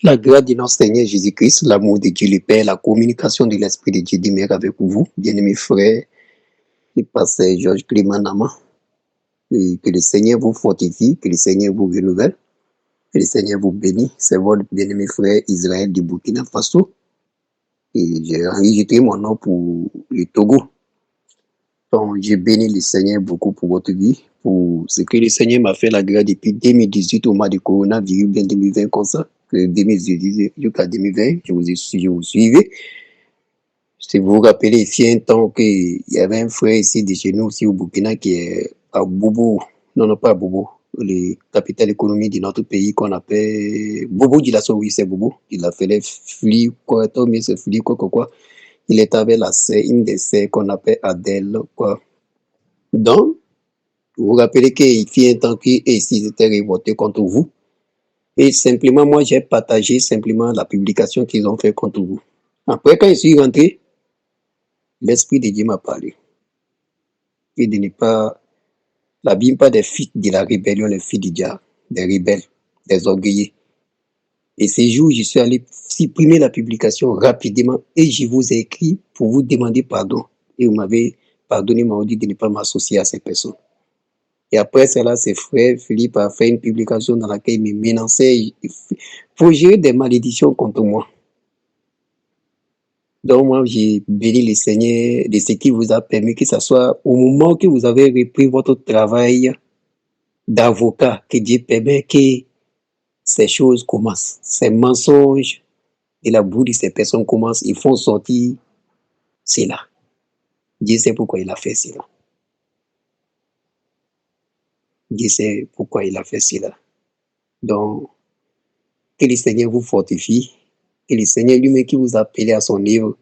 La grâce de notre Seigneur Jésus-Christ, l'amour de Dieu le Père, la communication de l'Esprit de Dieu demeure avec vous, bien-aimés frères et pasteur Georges Clément Nama. Et que le Seigneur vous fortifie, que le Seigneur vous renouvelle, que le Seigneur vous bénisse. C'est votre bien-aimé frère Israël du Burkina Faso. Et j'ai enregistré mon nom pour le Togo. Donc, j'ai béni le Seigneur beaucoup pour votre vie, pour ce que le Seigneur m'a fait la grâce depuis 2018 au mois de coronavirus, bien 2020 comme ça. Que 2018 jusqu'à 2020, je vous suivais. Si vous vous rappelez, ici un temps qu'il y avait un frère ici de chez nous aussi au Burkina qui est à Bobo, non pas à Bobo, la capitale économique de notre pays qu'on appelle Bobo Dioulasso, oui c'est Bobo. Il a fait les flux, quoi, mais c'est flux, quoi. Il est avec la sœur, une des sœurs qu'on appelle Adèle, quoi. Donc, vous vous rappelez qu'il fit un temps qu'ils étaient révoltés contre vous. Et simplement, moi, j'ai partagé simplement la publication qu'ils ont fait contre vous. Après, quand je suis rentré, l'Esprit de Dieu m'a parlé. Et de ne pas, la Bible pas des fils de la rébellion, les fils du diable, des rebelles, des orgueilleux. Et ces jours, je suis allé supprimer la publication rapidement et je vous ai écrit pour vous demander pardon. Et vous m'avez pardonné, m'a dit de ne pas m'associer à ces personnes. Et après cela, ses frères, Philippe a fait une publication dans laquelle il me menaçait pour gérer des malédictions contre moi. Donc moi, j'ai béni le Seigneur de ce qui vous a permis que ce soit au moment que vous avez repris votre travail d'avocat, que Dieu permet que ces choses commencent. Ces mensonges de la bouche de ces personnes commencent, ils font sortir cela. Dieu sait pourquoi il a fait cela. Dieu sait pourquoi il a fait cela. Donc, que le Seigneur vous fortifie, que le Seigneur lui-même qui vous a appelé à son œuvre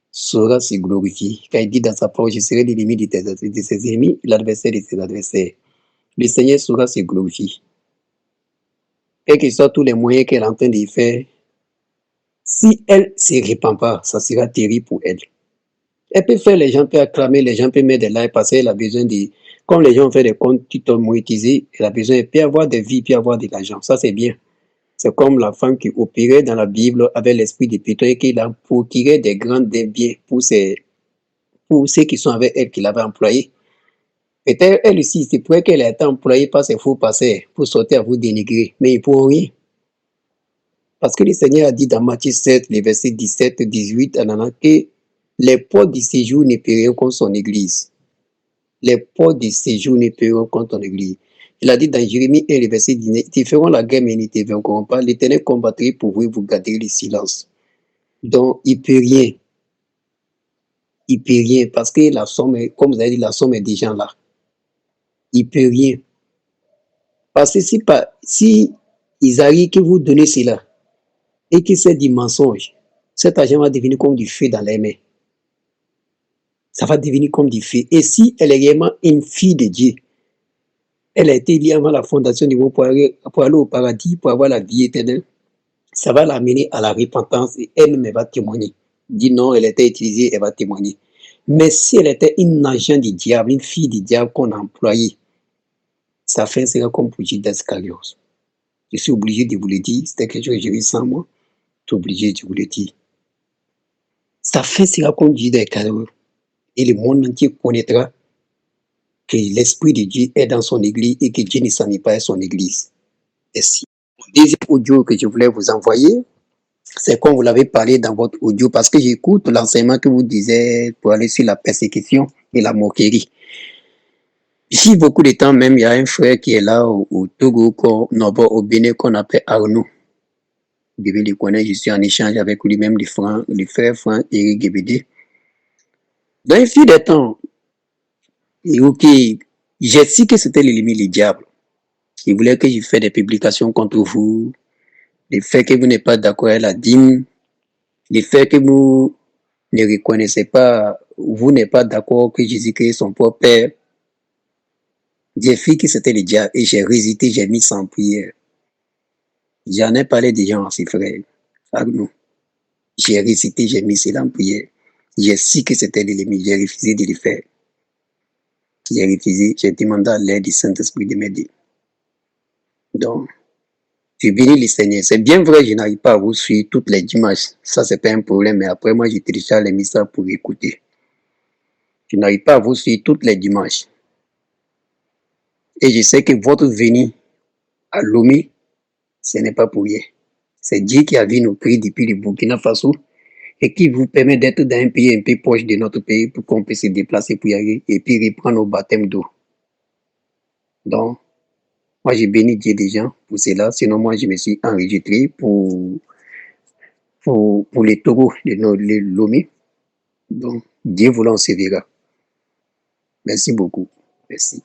sera se glorifier. Quand il dit dans sa parole, je serai l'ennemi de ses ennemis, l'adversaire de ses adversaires. Le Seigneur sera se glorifier. Quels que soient tous les moyens qu'elle est en train de faire, si elle ne se répand pas, ça sera terrible pour elle. Elle peut faire, les gens peuvent acclamer, les gens peuvent mettre des likes parce qu'elle a besoin de. Comme les gens ont fait des comptes TikTok monétisés, elle a besoin, elle peut avoir des vies, puis avoir de l'argent. Ça, c'est bien. C'est comme la femme qui opérait dans la Bible avec l'esprit de Pétrole et qui a procuré des grands biens pour ceux qui sont avec elle, qui l'avaient employé. Peut-être elle aussi, c'est pour qu'elle ait été employée par ses faux passeurs pour sortir à vous dénigrer, mais ils ne pourront rien. Parce que le Seigneur a dit dans Matthieu 7, les versets 17-18, que les portes du séjour ne périront contre son église. Les portes du séjour ne périront contre ton église. Il a dit dans Jérémie 1, le verset 19, ils feront la guerre, mais ils ne te vaincront pas. L'Éternel combattra pour vous et vous garderez le silence. Donc, il ne peut rien. Il ne peut rien parce que la somme, comme vous avez dit, la somme est déjà là. Il ne peut rien. Parce que si ils arrivent que vous donnez cela et que c'est du mensonge, cet argent va devenir comme du feu dans les mains. Ça va devenir comme du feu. Et si elle est réellement une fille de Dieu, elle a été liée avant la fondation du monde pour aller au paradis, pour avoir la vie éternelle, ça va l'amener à la repentance et elle-même va témoigner. Dit non, elle était utilisée, elle va témoigner. Mais si elle était une agent du diable, une fille du diable qu'on a employée, sa fin sera comme pour Judas Iscariot. Je suis obligé de vous le dire, c'était quelque chose que j'ai vu sans moi, je suis obligé de vous le dire. Sa fin sera comme Judas Iscariot. Et le monde entier connaîtra que l'Esprit de Dieu est dans son église et que Dieu ne s'en est pas à son église. Merci. Le deuxième audio que je voulais vous envoyer, c'est comme vous l'avez parlé dans votre audio, parce que j'écoute l'enseignement que vous disiez pour aller sur la persécution et la moquerie. Ici, beaucoup de temps même, il y a un frère qui est là au Togo, au Bénin, qu'on appelle Arnaud. Vous devez le connaître, je suis en échange avec lui-même, le frère Franck Eric Gebede. Dans un fil de temps, et ok, j'ai su que c'était l'ennemi, le diable. Il voulait que je fasse des publications contre vous, le fait que vous n'êtes pas d'accord avec la dîme, le fait que vous ne reconnaissez pas, vous n'êtes pas d'accord que Jésus-Christ est son propre Père. J'ai fait que c'était le diable et j'ai résisté, j'ai mis ça en prière. J'en ai parlé déjà à ses frères. J'ai résisté, j'ai mis cela en prière. J'ai su que c'était l'ennemi, j'ai refusé de le faire. J'ai refusé, j'ai demandé à l'aide du Saint-Esprit de m'aider. Donc, Je bénis le Seigneur. C'est bien vrai, je n'arrive pas à vous suivre toutes les dimanches. Ça, c'est pas un problème. Mais après, moi, je télécharge les messages pour écouter. Je n'arrive pas à vous suivre toutes les dimanches. Et je sais que votre venue à Lomé, ce n'est pas pour rien. C'est Dieu qui a vu nos cris depuis le Burkina Faso et qui vous permet d'être dans un pays un peu proche de notre pays pour qu'on puisse se déplacer pour y aller et puis reprendre nos baptêmes d'eau. Donc, moi, je bénis Dieu déjà pour cela. Sinon, moi, je me suis enregistré pour les taureaux de Lomé. Donc, Dieu voulant, on se verra. Merci beaucoup. Merci.